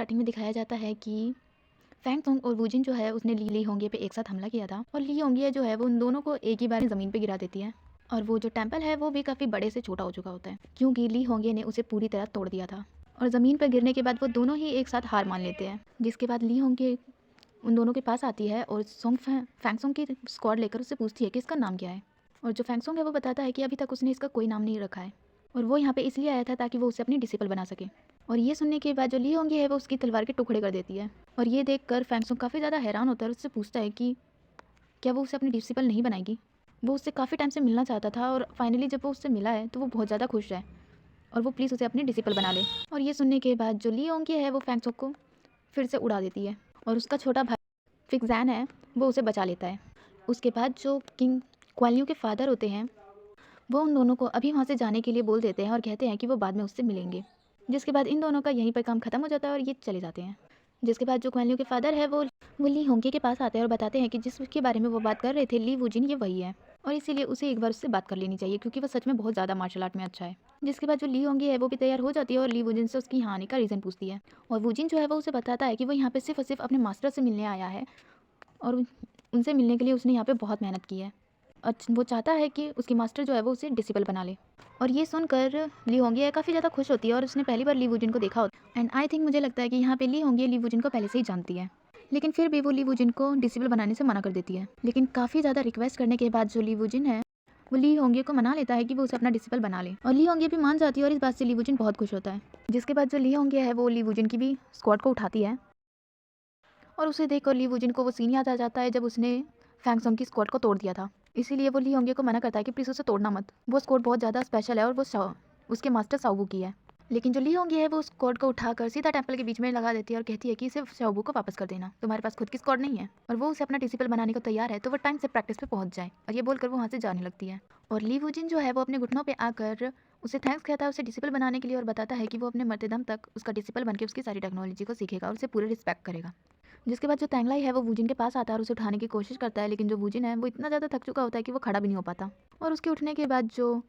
Starting में दिखाया जाता है कि फैंग सोंग और वूजिन जो है उसने ली होंगे पे एक साथ हमला किया था और ली होंगे जो है वो उन दोनों को एक ही बार में ज़मीन पे गिरा देती है। और वो जो टेंपल है वो भी काफ़ी बड़े से छोटा हो चुका होता है क्योंकि ली होंगे ने उसे पूरी तरह तोड़ दिया था। और ज़मीन पर गिरने के बाद वो दोनों ही एक साथ हार मान लेते हैं, जिसके बाद ली होंगे उन दोनों के पास आती है और फैंग सोंग की स्क्वाड लेकर उससे पूछती है कि इसका नाम क्या है। और जो फैंग सोंग है वो बताता है कि अभी तक उसने इसका कोई नाम नहीं रखा है और वो यहाँ पे इसलिए आया था ताकि वो उसे अपनी डिसिपल बना सके। और ये सुनने के बाद जो ली होंगी है वो उसकी तलवार के टुकड़े कर देती है। और ये देखकर फैंग सोंग काफ़ी ज़्यादा हैरान होता है और उससे पूछता है कि क्या वो उसे अपनी डिसिपल नहीं बनाएगी। वो उससे काफ़ी टाइम से मिलना चाहता था और फाइनली जब वो उससे मिला है तो वो बहुत ज़्यादा खुश है और वो प्लीज़ उसे अपनी डिसिपल बना ले। और ये सुनने के बाद जो ली होंगी है वो फैंग सोंग को फिर से उड़ा देती है और उसका छोटा भाई फिक्सैन है वो उसे बचा लेता है। उसके बाद जो किंग क्वान ल्यू के फादर होते हैं वो उन दोनों को अभी वहाँ से जाने के लिए बोल देते हैं और कहते हैं कि वो बाद में उससे मिलेंगे। जिसके बाद इन दोनों का यहीं पर काम खत्म हो जाता है और ये चले जाते हैं। जिसके बाद जो क्वान ल्यू के फादर है वो ली होंगे के पास आते हैं और बताते हैं कि जिसके बारे में वो बात कर रहे थे ली वूजिन ये वही है और इसीलिए उसे एक बार उससे बात कर लेनी चाहिए क्योंकि वो सच में बहुत ज़्यादा मार्शल आर्ट में अच्छा है। जिसके बाद जो ली होंगी है वो भी तैयार हो जाती है और ली वूजिन से उसकी यहाँ आने का रीज़न पूछती है। और वूजिन जो है वो उसे बताता है कि वो यहाँ पे सिर्फ और सिर्फ अपने मास्टर से मिलने आया है और उनसे मिलने के लिए उसने यहाँ पे बहुत मेहनत की है। वो चाहता है कि उसकी मास्टर जो है वो उसे डिसिपल बना ले। और ये सुनकर ली होंगी काफ़ी ज़्यादा खुश होती है और उसने पहली बार ली वूजिन को देखा होता है। एंड आई थिंक मुझे लगता है कि यहाँ पे ली होंगी ली वूजिन को पहले से ही जानती है, लेकिन फिर भी वो ली वूजिन को डिसिपल बनाने से मना कर देती है। लेकिन काफ़ी ज़्यादा रिक्वेस्ट करने के बाद जो ली वूजिन है वो ली होंगी को मना लेता है कि वो उसे अपना डिसिपल बना ले और ली होंगी भी मान जाती है और इस बात से ली वूजिन बहुत खुश होता है। जिसके बाद जो ली होंगी है वो ली वूजिन की भी स्क्वाड को उठाती है और उसे देखकर ली वूजिन को वो सीन याद आ जाता है जब उसने फैंग सोंग की स्क्वाड को तोड़ दिया था। इसीलिए वो ली होंगे को मना करता है कि प्लीज़ उसे तोड़ना मत, वो स्क्वाड बहुत ज़्यादा स्पेशल है और वो उसके मास्टर साओबू की है। लेकिन जो ली होंगी है वो उस स्क्वाड को उठाकर सीधा टेंपल के बीच में लगा देती है और कहती है कि इसे साओबू को वापस कर देना, तुम्हारे पास खुद की स्क्वाड नहीं है। और वो उसे अपना डिसिपल बनाने को तैयार है तो वो टाइम से प्रैक्टिस पे पहुंच जाए। और ये बोलकर वो वहाँ से जाने लगती है और ली वूजिन जो है वो अपने घुटनों पर आकर उसे थैंक्स कहता है उसे डिसिपल बनाने के लिए और बताता है कि वो अपने मरते दम तक उसका डिसिपल बनकर उसकी सारी टेक्नोलॉजी को सीखेगा और उसे पूरे रिस्पेक्ट करेगा। जिसके बाद जो तैंगलाई है वो वूजिन के पास आता है और उसे उठाने की कोशिश करता है, लेकिन जो वूजिन है वो इतना ज़्यादा थक चुका होता है कि वो खड़ा भी नहीं हो पाता। और उसके उठने के बाद जो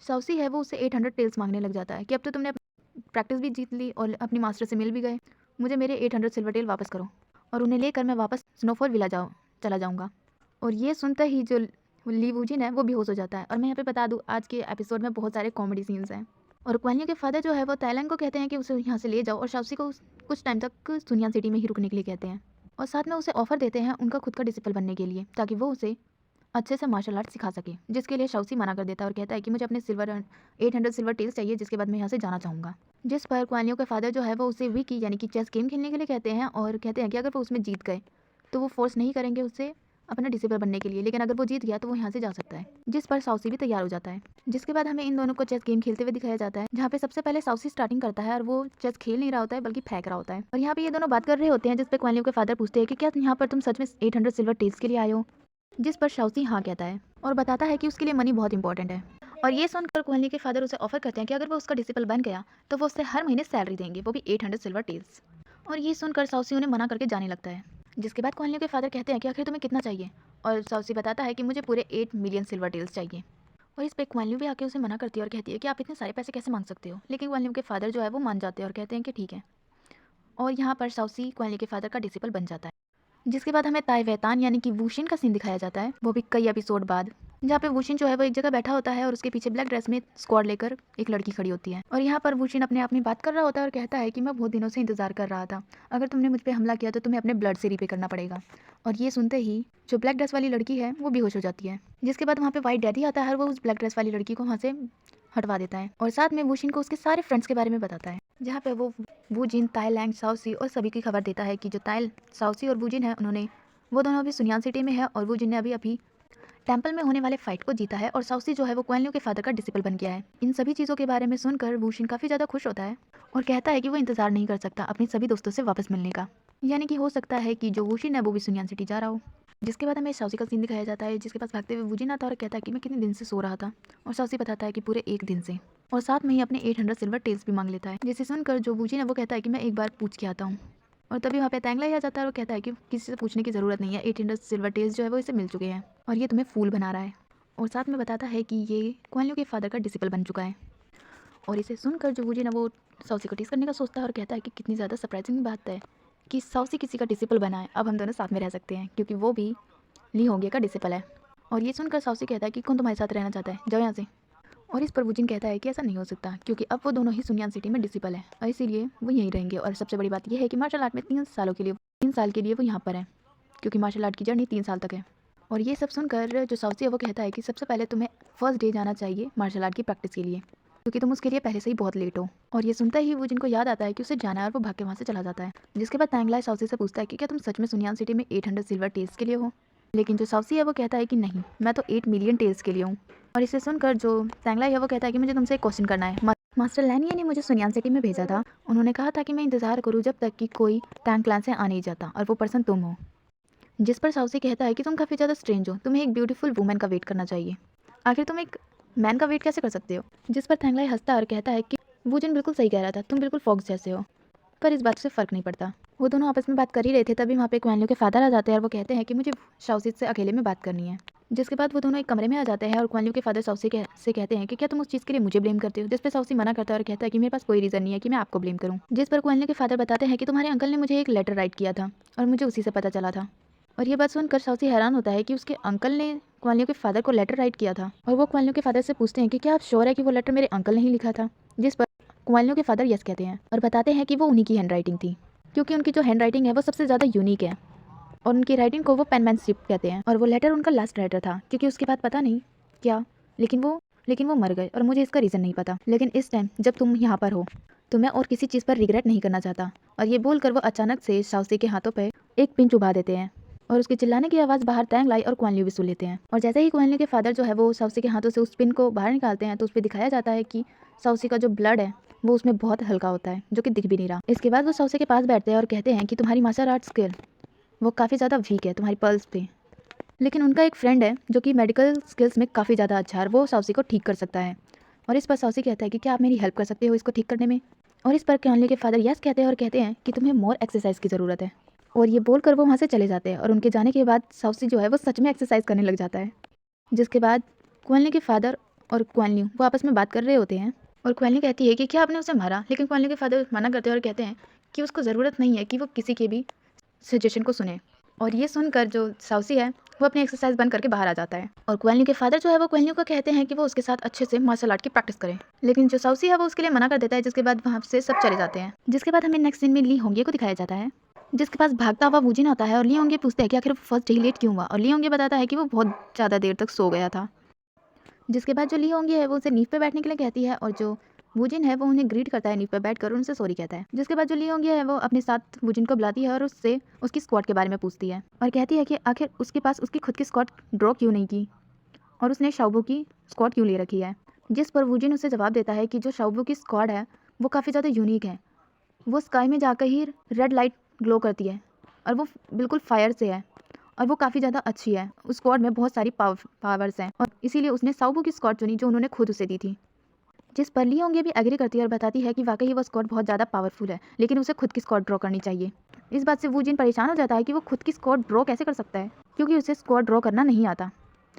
साउसी है वो उसे 800 टेल्स मांगने लग जाता है कि अब तो तुमने प्रैक्टिस भी जीत ली और अपनी मास्टर से मिल भी गए, मुझे मेरे 800 सिल्वर टेल वापस करो और उन्हें लेकर मैं वापस स्नोफॉल विला चला जाऊँगा। और ये सुनते ही जो ली वूजिन है वो बेहोश हो जाता है। और मैं यहाँ पे बता दूँ आज के एपिसोड में बहुत सारे कॉमेडी सीन्स हैं। और क्वान ल्यू के फादर जो है वो ताइलैंड को कहते हैं कि उसे यहाँ से ले जाओ और शाओसी को कुछ टाइम तक सुनियान सिटी में ही रुकने के लिए कहते हैं और साथ में उसे ऑफर देते हैं उनका खुद का डिसिपल बनने के लिए ताकि वो उसे अच्छे से मार्शल आर्ट सिखा सके। जिसके लिए शाओसी मना कर देता है और कहता है कि मुझे अपने 800 सिल्वर टेल्स चाहिए, जिसके बाद मैं यहाँ से जाना चाहूँगा। जिस पर क्वान ल्यू के फादर जो है वो उसे विकी यानी कि चेस गेम खेलने के लिए कहते हैं और कहते हैं कि अगर वो उसमें जीत गए तो वो फोर्स नहीं करेंगे उससे अपना डिसिपल बनने के लिए, लेकिन अगर वो जीत गया तो वो यहाँ से जा सकता है। जिस पर साउसी भी तैयार हो जाता है। जिसके बाद हमें इन दोनों को चेस गेम खेलते हुए दिखाया जाता है, जहाँ पे सबसे पहले साउसी स्टार्टिंग करता है और वो चेस खेल नहीं रहा होता है बल्कि फेंक रहा होता है। और यहाँ पे ये दोनों बात कर रहे होते हैं, जिस पे क्वान ल्यू के फादर पूछते हैं कि क्या यहाँ पर तुम सच में 800 सिल्वर टेल्स के लिए आए हो। जिस पर शाओसी हाँ कहता है और बताता है कि उसके लिए मनी बहुत इंपॉर्टेंट है। और ये सुनकर क्वान ल्यू के फादर उसे ऑफर करते हैं कि अगर वो उसका डिसिपल बन गया तो वो उससे हर महीने सैलरी देंगे, वो भी 800 सिल्वर टेल्स। और ये सुनकर साउसी उन्हें मना करके जाने लगता है। जिसके बाद क्वान ल्यू के फादर कहते हैं कि आखिर तुम्हें कितना चाहिए, और साउसी बताता है कि मुझे पूरे 8 मिलियन सिल्वर टेल्स चाहिए। और इस पे क्वान ल्यू भी आके उसे मना करती है और कहती है कि आप इतने सारे पैसे कैसे मांग सकते हो, लेकिन क्वान ल्यू के फादर जो है वो मान जाते हैं और कहते हैं कि ठीक है। और यहाँ पर साउसी क्वान ल्यू के फादर का डिसिपल बन जाता है। जिसके बाद हमें ताई वैतान यानी कि वूशिन का सीन दिखाया जाता है, वो भी कई एपिसोड बाद, जहाँ पे वूशिन जो है वो एक जगह बैठा होता है और उसके पीछे ब्लैक ड्रेस में स्क्वाड लेकर एक लड़की खड़ी होती है। और यहाँ पर वूशिन अपने आप में बात कर रहा होता है और कहता है कि मैं बहुत दिनों से इंतजार कर रहा था, अगर तुमने मुझ पर हमला किया तो तुम्हें अपने ब्लड से रीपे करना पड़ेगा। और ये सुनते ही जो ब्लैक ड्रेस वाली लड़की है वो बेहोश हो जाती है। जिसके बाद वहाँ पे वाइट डैडी आता है और वो उस ब्लैक ड्रेस वाली लड़की को वहाँ से हटवा देता है और साथ में वूशिन को उसके सारे फ्रेंड्स के बारे में बताता है, जहाँ पे वो वूजिन, ताइलैंड, साउसी और सभी की खबर देता है कि जो साउसी और वूजिन है उन्होंने वो दोनों अभी सुनियान सिटी में है और वूजिन ने अभी टेंपल में होने वाले फाइट को जीता है और साउसी जो है वो क्वान ल्यू के फादर का डिसिपल बन गया है। इन सभी चीज़ों के बारे में सुनकर वूशिन काफ़ी ज़्यादा खुश होता है और कहता है कि वो इंतज़ार नहीं कर सकता अपने सभी दोस्तों से वापस मिलने का, यानी कि हो सकता है कि जो वूशिन है वो भी सुनियान सिटी जा रहा हो। जिसके बाद हमें साउसी का सीन दिखाया जाता है, जिसके पास भागते हुए वूजिन आता है और कहता है कि मैं कितने दिन से सो रहा था, और साउसी बताता है कि पूरे 1 दिन से, और साथ में ही अपने 800 सिल्वर टेल्स भी मांग लेता है। जिसे सुनकर जो वूजिन है वो कहता है कि मैं एक बार पूछ के आता हूँ। और तभी वहाँ पे तैंगलाई आ जाता है और कहता है कि किसी से पूछने की ज़रूरत नहीं है, 800 सिल्वर टेल्स जो है वो इसे मिल चुके हैं और ये तुम्हें फूल बना रहा है। और साथ में बताता है कि ये क्वान ल्यू के फादर का डिसिपल बन चुका है। और इसे सुनकर जो वूजिन है वो साउसी को टीस करने का सोचता है और कहता है कि कितनी ज़्यादा सरप्राइजिंग बात है कि साउसी किसी का डिसिपल बना है, अब हम दोनों साथ में रह सकते हैं क्योंकि वो भी ली होंगे का डिसिपल है। और ये सुनकर साउसी कहता है कि कौन तुम्हारे साथ रहना चाहता है, जाओ यहाँ से। और इस पर वूजिन कहता है कि ऐसा नहीं हो सकता क्योंकि अब वो दोनों ही सुनियान सिटी में डिसिपल है और इसीलिए वो यहीं रहेंगे। और सबसे बड़ी बात यह है कि मार्शल आर्ट में 3 साल के लिए वो यहाँ पर है क्योंकि मार्शल आर्ट की जर्नी 3 साल तक है। और ये सब सुनकर जो साउसी है वो कहता है कि सबसे पहले तुम्हें फर्स्ट डे जाना चाहिए मार्शल आर्ट की प्रैक्टिस के लिए क्योंकि तुम उसके लिए पहले से ही बहुत लेट हो। और ये सुनता ही वो जिनको याद आता है कि उसे जाना है और वो भाग के वहाँ से चला जाता है। जिसके बाद तैंगलाई साउसी से पूछता है कि क्या तुम सच में सुनियान सिटी में 800 सिल्वर टेल्स के लिए हो। लेकिन जो साउसी है वो कहता है कि नहीं, मैं तो 8 मिलियन टेल्स के लिए हूँ। और इसे सुनकर जो तैंगलाई है वो कहता है कि मुझे तुमसे एक क्वेश्चन करना है। मास्टर लैनिया ने मुझे सुनियान सिटी में भेजा था, उन्होंने कहा था कि मैं इंतजार करूँ जब तक कि कोई टैंग क्लैन से आ नहीं जाता और वो पर्सन तुम हो। जिस पर साउसी कहता है कि तुम काफ़ी ज़्यादा स्ट्रेंज हो, तुम्हें एक ब्यूटीफुल वुमेन का वेट करना चाहिए, आखिर तुम एक मैन का वेट कैसे कर सकते हो। जिस पर थैंगलाई हंसता और कहता है कि वूजिन बिल्कुल सही कह रहा था, तुम बिल्कुल फॉक्स जैसे हो, पर इस बात से फ़र्क नहीं पड़ता। वो दोनों आपस में बात कर ही रहे थे तभी वहाँ पे क्वानलियो के फादर आ जाते हैं और वो कहते हैं कि मुझे साउसी से अकेले में बात करनी है। जिसके बाद वो दोनों एक कमरे में आ जाते हैं और क्वानलियो के फादर साउसी से कहते हैं कि क्या तुम उस चीज़ के लिए मुझे ब्लेम करते हो। जिस पर साउसी मना करता है और कहता है कि मेरे पास कोई रीज़न नहीं है कि मैं आपको ब्लेम करूँ। जिस पर क्वानलियो के फादर बताते हैं कि तुम्हारे अंकल ने मुझे एक लेटर राइट किया था और मुझे उसी से पता चला था। और ये बात सुनकर साउसी हैरान होता है कि उसके अंकल ने क्वानलियो के फादर को लेटर राइट किया था। और वो क्वानलियो के फादर से पूछते हैं कि क्या आप श्योर है कि वो लेटर मेरे अंकल ने ही लिखा था। जिस पर क्वानलियो के फादर यस कहते हैं और बताते हैं कि वो उन्हीं की हैंड राइटिंग थी क्योंकि उनकी जो हैंड राइटिंग है वो सबसे ज़्यादा यूनिक है और उनकी राइटिंग को वो पेनमैनशिप कहते हैं। और वो लेटर उनका लास्ट लेटर था क्योंकि उसके बाद पता नहीं क्या, लेकिन वो मर गए और मुझे इसका रीज़न नहीं पता। लेकिन इस टाइम जब तुम यहाँ पर हो तो मैं और किसी चीज़ पर रिग्रेट नहीं करना चाहता। और ये बोलकर वो अचानक से साउसी के हाथों पर एक पिन चुभा देते हैं और उसके चिल्लाने की आवाज़ बाहर तैंगलाई और क्वानलियो भी सुन लेते हैं। और जैसे ही क्वानलियो के फादर जो है वो साउसी के हाथों से उस पिन को बाहर निकालते हैं तो उस पर दिखाया जाता है कि साउसी का जो ब्लड है वो उसमें बहुत हल्का होता है जो कि दिख भी नहीं रहा। इसके बाद वो साउसी के पास बैठते हैं और कहते हैं कि तुम्हारी मार्शल आर्ट स्किल वो काफ़ी ज़्यादा वीक है तुम्हारी पल्स पे, लेकिन उनका एक फ्रेंड है जो कि मेडिकल स्किल्स में काफ़ी ज़्यादा अच्छा है, वो साउसी को ठीक कर सकता है। और इस पर साउसी कहता है कि क्या आप मेरी हेल्प कर सकते हो इसको ठीक करने में। और इस पर क्वानलियो के फादर यस कहते हैं और कहते हैं कि तुम्हें मोर एक्सरसाइज की ज़रूरत है। और ये बोलकर वो वहाँ से चले जाते हैं और उनके जाने के बाद साउसी जो है वो सच में एक्सरसाइज करने लग जाता है। जिसके बाद क्वानलियो के फादर और क्वानलियो वो आपस में बात कर रहे होते हैं और क्वानलियो कहती है कि क्या आपने उसे मारा, लेकिन क्वानलियो के फादर मना करते हैं और कहते हैं कि उसको ज़रूरत नहीं है कि वो किसी के भी सजेशन को सुने। और ये सुनकर जो साउसी है वो अपनी एक्सरसाइज बंद करके बाहर आ जाता है और क्वानलियो के फादर जो है वो क्वानलियो को कहते हैं कि वो उसके साथ अच्छे से मार्शल आर्ट की प्रैक्टिस करे, लेकिन जो साउसी है वो उसके लिए मना कर देता है। जिसके बाद वहाँ से सब चले जाते हैं। जिसके बाद हमें नेक्स्ट सीन में ली होंगे को दिखाया जाता है जिसके पास भागता हुआ वूजिन आता है और ली होंगे पूछते हैं कि आखिर वो फर्स्ट डे लेट क्यों हुआ। और ली होंगे बताता है कि वो बहुत ज़्यादा देर तक सो गया था। जिसके बाद जो ली होंगी है वो उसे नींव पे बैठने के लिए कहती है और जो वूजिन है वो उन्हें ग्रीट करता है नींव पे बैठकर, उनसे सॉरी कहता है। जिसके बाद जो ली होंगी है वो अपने साथ वूजिन को बुलाती है और उससे उसकी स्क्वाड के बारे में पूछती है और कहती है कि आखिर उसके पास उसकी खुद की स्क्वाड ड्रॉ क्यों नहीं की और उसने शाओबू की स्क्वाड क्यों ले रखी है। जिस पर वूजिन उसे जवाब देता है कि जो शाओबू की स्क्वाड है वो काफ़ी ज़्यादा यूनिक है, वो स्काई में जाकर ही रेड लाइट ग्लो करती है और वो बिल्कुल फायर से है और वो काफ़ी ज़्यादा अच्छी है। उस स्क्वाड में बहुत सारी पावर्स हैं और इसीलिए उसने शाओबू की स्क्वाड चुनी जो उन्होंने खुद उसे दी थी। जिस पर ली होंगे भी एग्री करती है और बताती है कि वाकई वो स्क्वाड बहुत ज़्यादा पावरफुल है, लेकिन उसे खुद की स्क्वाड ड्रॉ करनी चाहिए। इस बात से वूजिन परेशान हो जाता है कि वो खुद की स्क्वाड ड्रॉ कैसे कर सकता है क्योंकि उसे स्क्वाड ड्रॉ करना नहीं आता।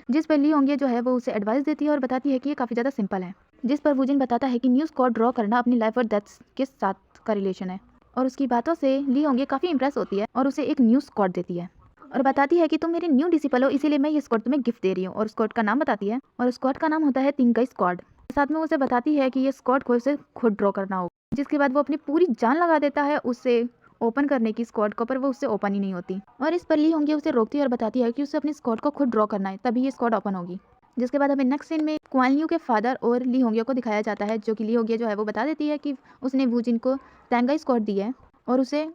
जिस पर ली होंगे जो है वो उसे एडवाइस देती है और बताती है कि ये काफ़ी ज़्यादा सिंपल है। जिस पर वूजिन बताता है कि न्यू स्क्वाड ड्रॉ करना अपनी लाइफ और डेथ के साथ का रिलेशन है और उसकी बातों से ली होंगे काफ़ी इंप्रेस होती है और उसे एक न्यू स्क्वाड देती है और बताती है कि तुम मेरे न्यू डिसिपल हो इसीलिए मैं ये स्क्वाड तुम्हें गिफ्ट दे रही हूँ। और स्क्वाड का नाम बताती है और स्क्वाड का नाम होता है तिंगई स्क्वाड। साथ में उसे बताती है कि ये स्क्वाड को उसे खुद ड्रॉ करना होगा। जिसके बाद वो अपनी पूरी जान लगा देता है उसे ओपन करने की स्क्वाड को, पर वो उससे ओपन ही नहीं होती। और इस पर ली होंगी उसे रोकती है और बताती है कि उसे अपनी स्क्वाड को खुद ड्रॉ करना है तभी ये स्क्वाड ओपन होगी। जिसके बाद हमें नेक्स्ट सीन में क्वानलियो के फादर और ली होंगिया को दिखाया जाता है जो कि ली होंगिया जो है वो बता देती है कि उसने वूजिन को तैंगाई स्क्वाड दी है और उसे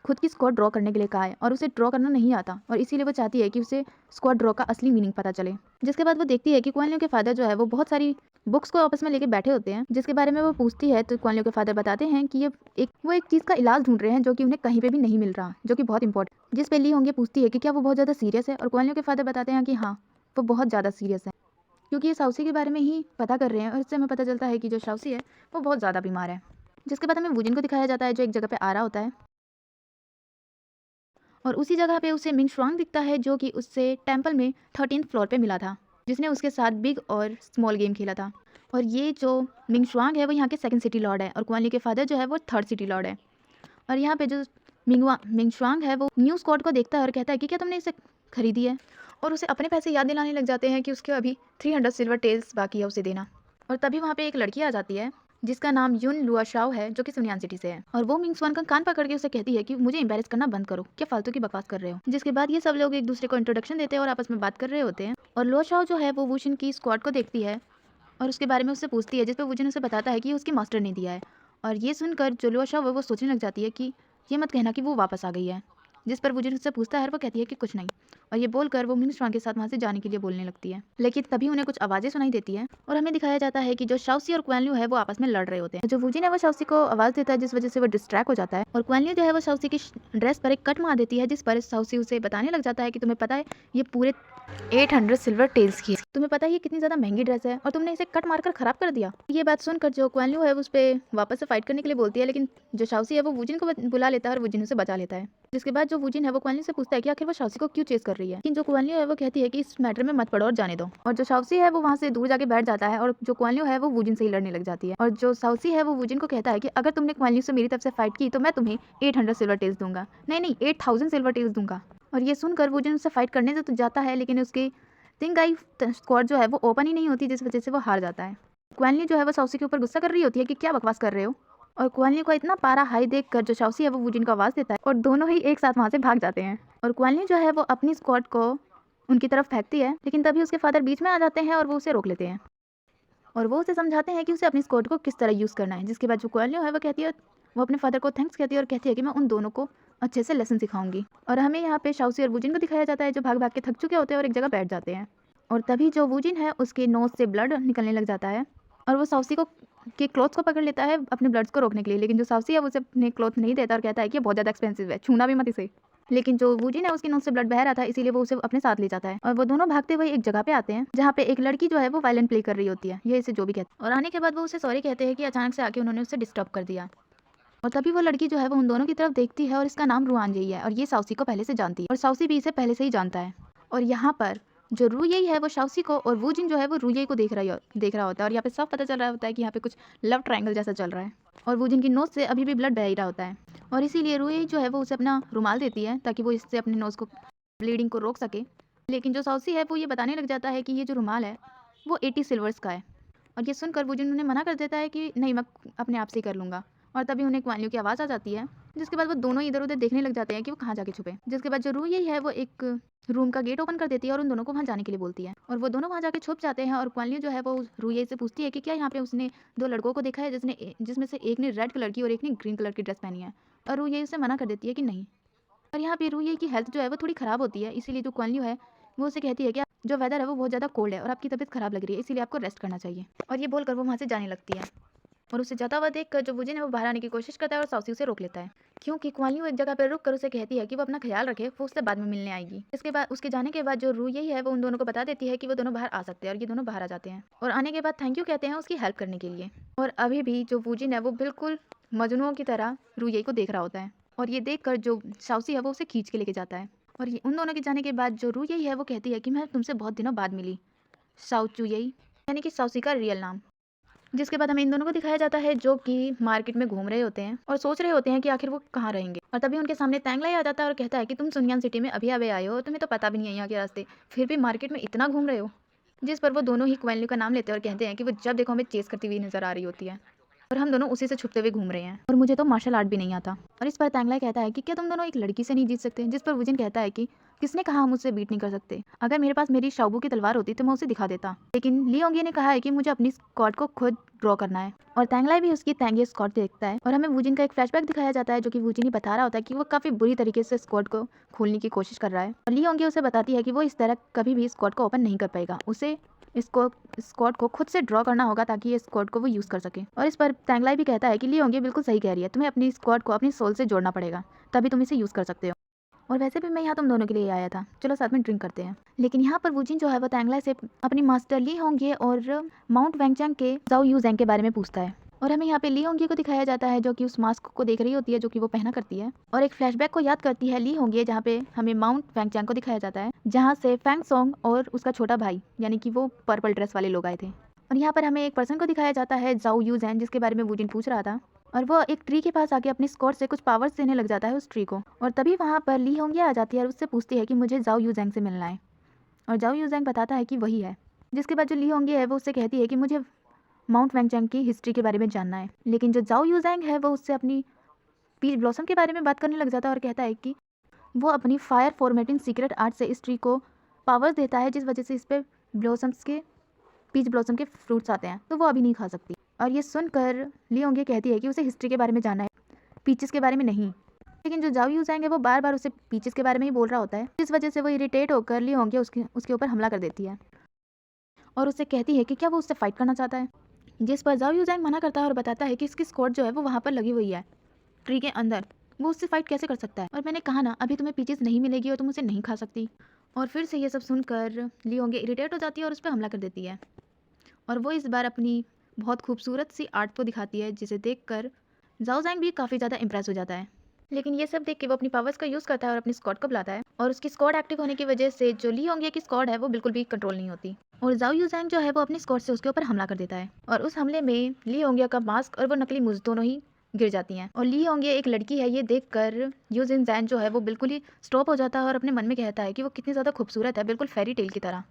खुद की स्क्वाड ड्रॉ करने के लिए कहा है और उसे ड्रॉ करना नहीं आता और इसीलिए वो चाहती है कि उसे स्क्वाड ड्रॉ का असली मीनिंग पता चले। जिसके बाद वो देखती है कि क्वानलियो के फादर जो है वो बहुत सारी बुक्स को आपस में लेके बैठे होते हैं जिसके बारे में वो पूछती है तो क्वानलियो के फादर बताते हैं कि वो एक चीज़ का इलाज ढूंढ रहे हैं जो कि उन्हें कहीं पे भी नहीं मिल रहा, जो कि बहुत इंपॉर्टेंट। जिस पे ली होंगे पूछती है कि क्या वो बहुत ज़्यादा सीरियस है और क्वानलियो के फादर बताते हैं कि हाँ वो बहुत ज़्यादा सीरियस है क्योंकि ये साउसी के बारे में ही पता कर रहे हैं और इससे हमें पता चलता है कि जो साउसी है वो बहुत ज़्यादा बीमार है। जिसके बाद हमें वूजिन को दिखाया जाता है जो एक जगह पे आ रहा होता है और उसी जगह पे उसे मिंग शुआंग दिखता है जो कि उससे टेंपल में 13th फ्लोर पे मिला था, जिसने उसके साथ बिग और स्मॉल गेम खेला था। और ये जो मिंग शुआंग है वो यहाँ के सेकंड सिटी लॉर्ड है और क्वान ली के फादर जो है वो थर्ड सिटी लॉर्ड है। और यहाँ पे जो मिंग शुआंग है वो न्यू स्क्वाड को देखता है और कहता है कि क्या तुमने इसे खरीदी है, और उसे अपने पैसे याद दिलाने लग जाते हैं कि उसके अभी 300 सिल्वर टेल्स बाकी है उसे देना। और तभी वहाँ पे एक लड़की आ जाती है जिसका नाम युन लुआशाओ है, जो कि सुनियान सिटी से है, और वो मिंग शुआंग का कान पकड़ के उसे कहती है कि मुझे एम्बैरेस करना बंद करो, क्या फालतू की बकवास कर रहे हो। जिसके बाद ये सब लोग एक दूसरे को इंट्रोडक्शन देते हैं और आपस में बात कर रहे होते हैं। और लुआशाओ जो है वो वुशिन की स्क्वाड को देखती है और उसके बारे में उससे पूछती है, जिस पर वुजिन उसे बताता है कि उसकी मास्टर ने दिया है। और ये सुनकर जो लुआशाओ वो सोचने लग जाती है कि ये मत कहना कि वो वापस आ गई है। जिस पर वुजिन उससे पूछता है, वो कहती है कि कुछ नहीं, और ये बोलकर वो मिंग शुआंग के साथ वहाँ से जाने के लिए बोलने लगती है। लेकिन तभी उन्हें कुछ आवाज़ें सुनाई देती है और हमें दिखाया जाता है कि जो शाओसी और क्वान ल्यू है वो आपस में लड़ रहे होते हैं। जो वुजिन है वो शाओसी को आवाज़ देता है, जिस वजह से वो डिस्ट्रैक्ट हो जाता है, और क्वान ल्यू जो है वो शाओसी की ड्रेस पर एक कट मार देती है, जिस पर शाओसी उसे बताने लग जाता है कि तुम्हें पता है ये पूरे 800 सिल्वर टेल्स की है, तुम्हें पता है ये कितनी ज़्यादा महंगी ड्रेस है और तुमने इसे कट मारकर खराब कर दिया। ये बात सुनकर जो क्वान ल्यू है वो उस पर वापस से फाइट करने के लिए बोलती है, लेकिन जो शाओसी है वो वुजिन को बुला लेता है और वुजिन उसे बचा लेता है। जिसके बाद जो वुजिन है वो क्वान ल्यू से पूछता है कि आखिर वो शाओसी को क्यों चेस कर रही है, लेकिन जो क्वान ल्यू है वो कहती है कि इस मैटर में मत पड़ो और जाने दो। और जो शाओसी है वो वहाँ से दूर जाके बैठ जाता है और जो क्वान ल्यू है वो वुजिन से ही लड़ने लग जाती है। और जो शाओसी है वो वुजिन को कहता है कि अगर तुमने क्वान ल्यू से मेरी तरफ से फाइट की तो मैं तुम्हें 800 सिल्वर टेल्स दूंगा, नहीं 8000 सिल्वर टेल्स दूंगा। और ये सुनकर वुजिन उससे फाइट करने तो जाता है, लेकिन उसकी थिंग आई स्क्वाड जो है वो ओपन ही नहीं होती, जिस वजह से वो हार जाता है। क्वान ली जो है वो शाओसी के ऊपर गुस्सा कर रही होती है कि क्या बकवास कर रहे हो, और क्वान ली को इतना पारा हाई देखकर जो शाओसी है वो वुजिन को आवाज़ देता है और दोनों ही एक साथ वहाँ से भाग जाते हैं। और क्वान ली जो है वो अपनी स्क्वाड को उनकी तरफ फेंकती है, लेकिन तभी उसके फादर बीच में आ जाते हैं और वो उसे रोक लेते हैं और वो उसे समझाते हैं कि उसे अपनी स्क्वाड को किस तरह यूज़ करना है। जिसके बाद जो क्वान ली है वो कहती है, वो अपने फादर को थैंक्स कहती है और कहती है कि मैं उन दोनों को अच्छे से लेसन सिखाऊंगी। और हमें यहाँ पे शाओसी और वुजिन को दिखाया जाता है जो भाग भाग के थक चुके होते हैं और एक जगह बैठ जाते हैं। और तभी जो वुजिन है उसके नोज से ब्लड निकलने लग जाता है और वो शाओसी को के क्लॉथ्स को पकड़ लेता है अपने ब्लड्स को रोकने के लिए, लेकिन जो शाओसी है वो उसे अपने क्लॉथ नहीं देता और कहता है कि ये बहुत ज़्यादा एक्सपेंसिव है, छूना भी मत इसे। लेकिन जो वुजिन है उसके नोज से ब्लड बह रहा था, इसीलिए वो उसे अपने साथ ले जाता है और वो दोनों भागते हुए एक जगह पे आते हैं जहाँ पे एक लड़की जो है वो वायलिन प्ले कर रही होती है, ये इसे जो भी कहते हैं। और आने के बाद वो उसे सॉरी कहते हैं कि अचानक से आके उन्होंने उसे डिस्टर्ब कर दिया। और तभी वो लड़की जो है वो उन दोनों की तरफ देखती है और इसका नाम रुआन यही है और ये शाओसी को पहले से जानती है और शाओसी भी इसे पहले से ही जानता है। और यहाँ पर जो रू यही है वो शाओसी को और वुजिन जो है वो रू यही को देख रहा होता है और यहाँ पे सब पता चल रहा होता है कि यहाँ पे कुछ लव ट्रायंगल जैसा चल रहा है और वुजिन की नोज से अभी भी ब्लड बह ही रहा होता है। और इसीलिए रू यही जो है वो उसे अपना रुमाल देती है ताकि वो इससे अपने नोज को ब्लीडिंग को रोक सके। लेकिन जो शाओसी है वो ये बताने लग जाता है कि ये जो रुमाल है वो 80 सिल्वर्स का है। और ये सुनकर वुजिन उन्हें मना कर देता है कि नहीं, मैं अपने आप से ही कर लूँगा। और तभी उन्हें क्वान ल्यू की आवाज़ आ जाती है, जिसके बाद वो दोनों इधर उधर देखने लग जाते हैं कि वो कहाँ जाके छुपे। जिसके बाद जो रू यही है वो एक रूम का गेट ओपन कर देती है और उन दोनों को वहाँ जाने के लिए बोलती है और वो दोनों वहाँ जाके छुप जाते हैं। और क्वान ल्यू जो है वो रू यही से पूछती है कि क्या यहाँ पे उसने दो लड़कों को देखा है जिसमें से एक ने रेड कलर की और एक ने ग्रीन कलर की ड्रेस पहनी है। और रू यही उसे मना कर देती है कि नहीं। और यहाँ पे रू यही की हेल्थ जो है वो थोड़ी ख़राब होती है, इसीलिए जो क्वान ल्यू है वो उसे कहती है कि जो वेदर है वो बहुत ज़्यादा कोल्ड है और आपकी तबीयत ख़राब लग रही है, इसीलिए आपको रेस्ट करना चाहिए। और ये बोलकर वो वहाँ से जाने लगती है और उसे जाता हुआ देखकर जो वुजिन है वो बाहर आने की कोशिश करता है और शाओसी उसे रोक लेता है, क्योंकि क्वान ल्यू एक जगह पर रुक कर उसे कहती है कि वो अपना ख्याल रखे, वो उससे बाद में मिलने आएगी। इसके बाद उसके जाने के बाद जो रू यही है वो उन दोनों को बता देती है कि वो दोनों बाहर आ सकते हैं और ये दोनों बाहर आ जाते हैं और आने के बाद थैंक यू कहते हैं उसकी हेल्प करने के लिए। और अभी भी जो वुजिन है वो बिल्कुल मजनुओं की तरह रू यही को देख रहा होता है और ये देखकर जो शाओसी है वो उसे खींच के लेके जाता है। और ये उन दोनों के जाने के बाद जो रू यही है वो कहती है कि मैं तुमसे बहुत दिनों बाद मिली, शाओ चू यही, यानी कि शाओसी का रियल नाम। जिसके बाद हमें इन दोनों को दिखाया जाता है जो कि मार्केट में घूम रहे होते हैं और सोच रहे होते हैं कि आखिर वो कहाँ रहेंगे। और तभी उनके सामने तैंगलाई आ जाता है और कहता है कि तुम सुनियान सिटी में अभी अभी आए हो, तुम्हें तो पता भी नहीं है यहाँ के रास्ते, फिर भी मार्केट में इतना घूम रहे हो। जिस पर वो दोनों ही क्वान ल्यू का नाम लेते हैं और कहते हैं कि वो जब देखो हमें चेस करती हुई नजर आ रही होती है और हम दोनों उसी से छुपते हुए घूम रहे हैं और मुझे तो मार्शल आर्ट भी नहीं आता। और इस पर तैंगलाई कहता है कि क्या तुम दोनों एक लड़की से नहीं जीत सकते। जिस पर वुजिन कहता है कि किसने कहा हम उससे बीट नहीं कर सकते, अगर मेरे पास मेरी शाओबू की तलवार होती तो मैं उसे दिखा देता, लेकिन ली होंगी ने कहा है कि मुझे अपनी स्क्वाड को खुद ड्रॉ करना है। और तैंगलाई भी उसकी तैंगे स्क्वाड देखता है और हमें वुजिन का एक फ्लैशबैक दिखाया जाता है जो कि वुजिन ही बता रहा होता है कि वो काफ़ी बुरी तरीके से स्क्वाड को खोलने की कोशिश कर रहा है और ली होंगी उसे बताती है कि वो इस तरह कभी भी स्क्वाड को ओपन नहीं कर पाएगा, उसे इसको स्क्वाड को खुद से ड्रॉ करना होगा ताकि ये स्क्वाड को वो यूज़ कर सके। और इस पर तैंगलाई भी कहता है कि ली होंगी बिल्कुल सही कह रही है, तुम्हें अपनी स्क्वाड को अपनी सोल से जोड़ना पड़ेगा, तभी तुम इसे यूज़ कर सकते हो। और वैसे भी मैं यहाँ तुम दोनों के लिए आया था, चलो साथ में ड्रिंक करते हैं। लेकिन यहाँ पर वुजिन जो है वो तैंगलाई से अपनी मास्टर ली होंगी और माउंट वैंगचैंग के जाओ यू जैंग के बारे में पूछता है और हमें यहाँ पे ली होंगी को दिखाया जाता है जो कि उस मास्क को देख रही होती है जो कि वो पहना करती है और एक फ्लैशबैक को याद करती है ली होंगी, जहाँ पे हमें माउंट वैंगचैंग को दिखाया जाता है जहाँ से फैंग सोंग और उसका छोटा भाई यानी कि वो पर्पल ड्रेस वाले लोग आए थे। और यहाँ पर हमें एक पर्सन को दिखाया जाता है, जाओ यू जैन, जिसके बारे में वूजिन पूछ रहा था। और वो एक ट्री के पास आके अपने स्कॉट से कुछ पावर्स देने लग जाता है उस ट्री को। और तभी वहाँ पर ली होंगे आ जाती है और उससे पूछती है कि मुझे जाओ यू जैंग से मिलना है। और जाओ यू जैंग बताता है कि वही है। जिसके बाद जो ली होंगे है वो उससे कहती है कि मुझे माउंट वैंगचैंग की हिस्ट्री के बारे में जानना है। लेकिन जो जाओ यू जैंग है वो उससे अपनी पीच ब्लॉसम के बारे में बात करने लग जाता है और कहता है कि वो अपनी फायर फॉर्मेटिंग सीक्रेट आर्ट से इस ट्री को पावर्स देता है, जिस वजह से इस पर ब्लॉसम्स के पीच ब्लॉसम के फ्रूट्स आते हैं, तो वो अभी नहीं खा सकती। और ये सुनकर ली होंगे कहती है कि उसे हिस्ट्री के बारे में जानना है, पीचेस के बारे में नहीं। लेकिन जो जाओ यू जैंग है वो बार बार उसे पीचेस के बारे में ही बोल रहा होता है, जिस वजह से वो इरिटेट होकर ली होंगे उसके ऊपर हमला कर देती है और उससे कहती है कि क्या वो उससे फाइट करना चाहता है। जिस पर जाओ यू जैंग मना करता है और बताता है कि इसकी स्क्वाड जो है वो वहाँ पर लगी हुई है ट्री के अंदर, वो उससे फाइट कैसे कर सकता है। और मैंने कहा ना अभी तुम्हें पीचेस नहीं मिलेगी और तुम उसे नहीं खा सकती। और फिर से ये सब सुनकर ली होंगे इरिटेट हो जाती है और उस पर हमला कर देती है। और वो इस बार अपनी बहुत खूबसूरत सी आर्ट को दिखाती है, जिसे देखकर जाओ जैंग भी काफ़ी ज़्यादा इंप्रेस हो जाता है। लेकिन ये सब देख के वो अपनी पावर्स का यूज़ करता है और अपनी स्क्वाड को बुलाता है। और उसकी स्क्वाड एक्टिव होने की वजह से जो ली होंगे की स्क्वाड है वो बिल्कुल भी कंट्रोल नहीं होती। और जाओ यू जैंग जो है वो अपनी स्क्वाड से उसके ऊपर हमला कर देता है। और उस हमले में ली होंगे का मास्क और वो नकली मूज़ दोनों ही गिर जाती हैं। और ली होंगे एक लड़की है, ये देखकर यू जिन जैन जो है वो बिल्कुल ही स्टॉप हो जाता है और अपने मन में कहता है कि वो कितनी ज़्यादा खूबसूरत है, बिल्कुल फेरी टेल की तरह।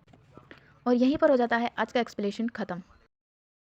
और यहीं पर हो जाता है आज का एक्सप्लेनेशन ख़त्म।